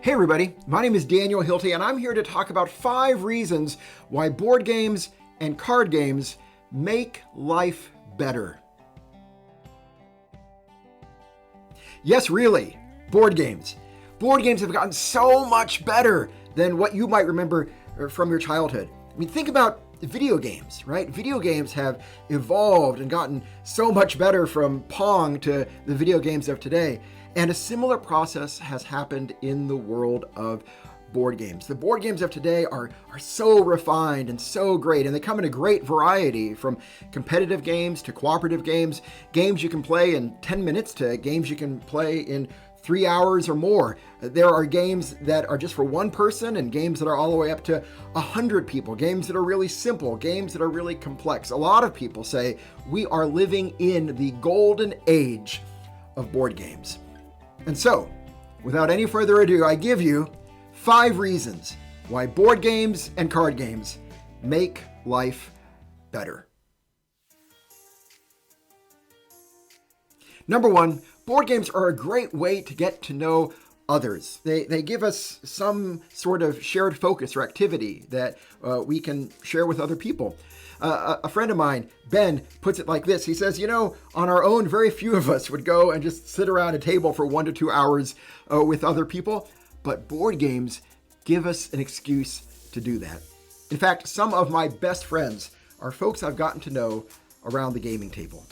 Hey everybody, my name is Daniel Hilty and I'm here to talk about 5 reasons why board games and card games make life better. Yes, really, board games. Board games have gotten so much better than what you might remember from your childhood. I mean, think about video games, right? Video games have evolved and gotten so much better from Pong to the video games of today. And a similar process has happened in the world of board games. The board games of today are so refined and so great, and they come in a great variety, from competitive games to cooperative games, games you can play in 10 minutes to games you can play in 3 hours or more. There are games that are just for one person and games that are all the way up to 100 people, games that are really simple, games that are really complex. A lot of people say we are living in the golden age of board games. And so, without any further ado, I give you 5 reasons why board games and card games make life better. Number 1, board games are a great way to get to know others. They give us some sort of shared focus or activity that we can share with other people. A friend of mine, Ben, puts it like this. He says, on our own, very few of us would go and just sit around a table for 1 to 2 hours with other people. But board games give us an excuse to do that. In fact, some of my best friends are folks I've gotten to know around the gaming table.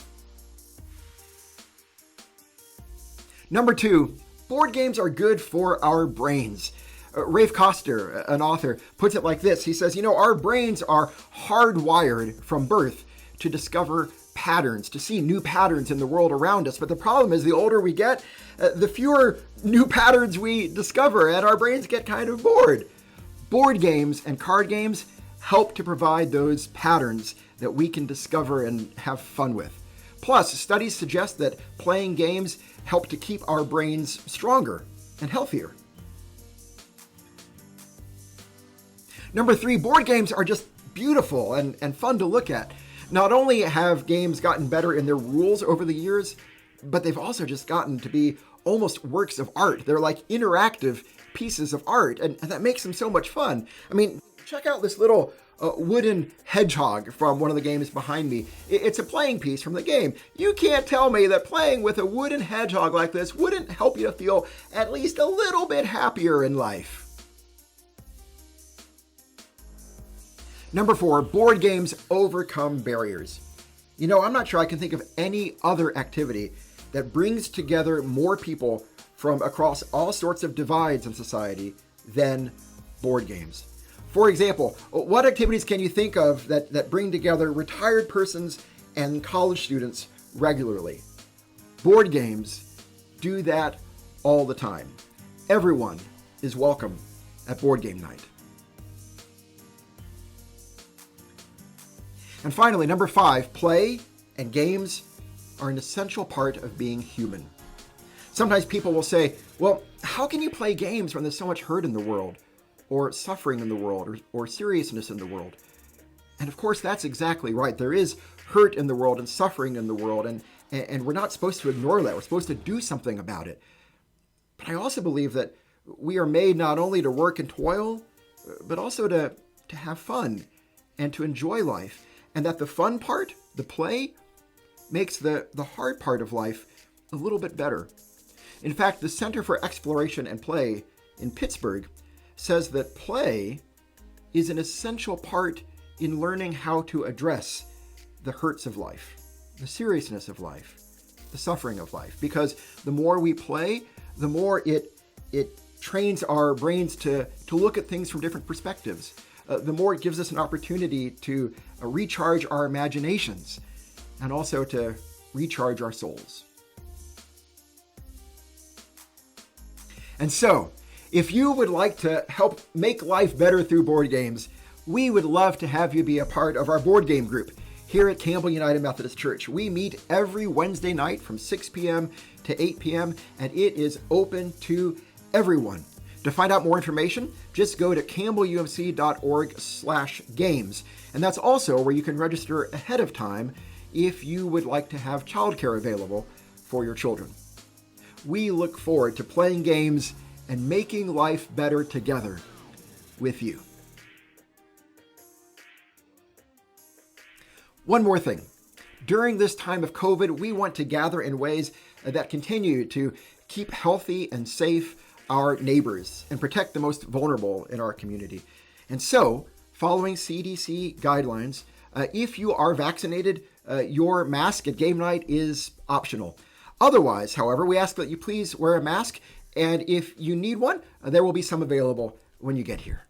Number 2, board games are good for our brains. Rafe Koster, an author, puts it like this. He says, our brains are hardwired from birth to discover patterns, to see new patterns in the world around us. But the problem is, the older we get, the fewer new patterns we discover, and our brains get kind of bored. Board games and card games help to provide those patterns that we can discover and have fun with. Plus, studies suggest that playing games help to keep our brains stronger and healthier. Number 3, board games are just beautiful and fun to look at. Not only have games gotten better in their rules over the years, but they've also just gotten to be almost works of art. They're like interactive pieces of art, and that makes them so much fun. I mean, check out this little wooden hedgehog from one of the games behind me. It's a playing piece from the game. You can't tell me that playing with a wooden hedgehog like this wouldn't help you to feel at least a little bit happier in life. Number 4, board games overcome barriers. I'm not sure I can think of any other activity that brings together more people from across all sorts of divides in society than board games. For example, what activities can you think of that bring together retired persons and college students regularly? Board games do that all the time. Everyone is welcome at board game night. And finally, number 5, play and games are an essential part of being human. Sometimes people will say, well, how can you play games when there's so much hurt in the world, or suffering in the world, or seriousness in the world? And of course, that's exactly right. There is hurt in the world and suffering in the world, and we're not supposed to ignore that. We're supposed to do something about it. But I also believe that we are made not only to work and toil, but also to have fun and to enjoy life. And that the fun part, the play, makes the hard part of life a little bit better. In fact, the Center for Exploration and Play in Pittsburgh says that play is an essential part in learning how to address the hurts of life, the seriousness of life, the suffering of life. Because the more we play, the more it trains our brains to look at things from different perspectives. The more it gives us an opportunity to recharge our imaginations and also to recharge our souls. And so, if you would like to help make life better through board games, we would love to have you be a part of our board game group here at Campbell United Methodist Church. We meet every Wednesday night from 6 p.m. to 8 p.m., and it is open to everyone. To find out more information, just go to campbellumc.org/games. And that's also where you can register ahead of time if you would like to have childcare available for your children. We look forward to playing games and making life better together with you. One more thing. During this time of COVID, we want to gather in ways that continue to keep healthy and safe our neighbors and protect the most vulnerable in our community. And so, following CDC guidelines, if you are vaccinated, your mask at game night is optional. Otherwise, however, we ask that you please wear a mask, and if you need one, there will be some available when you get here.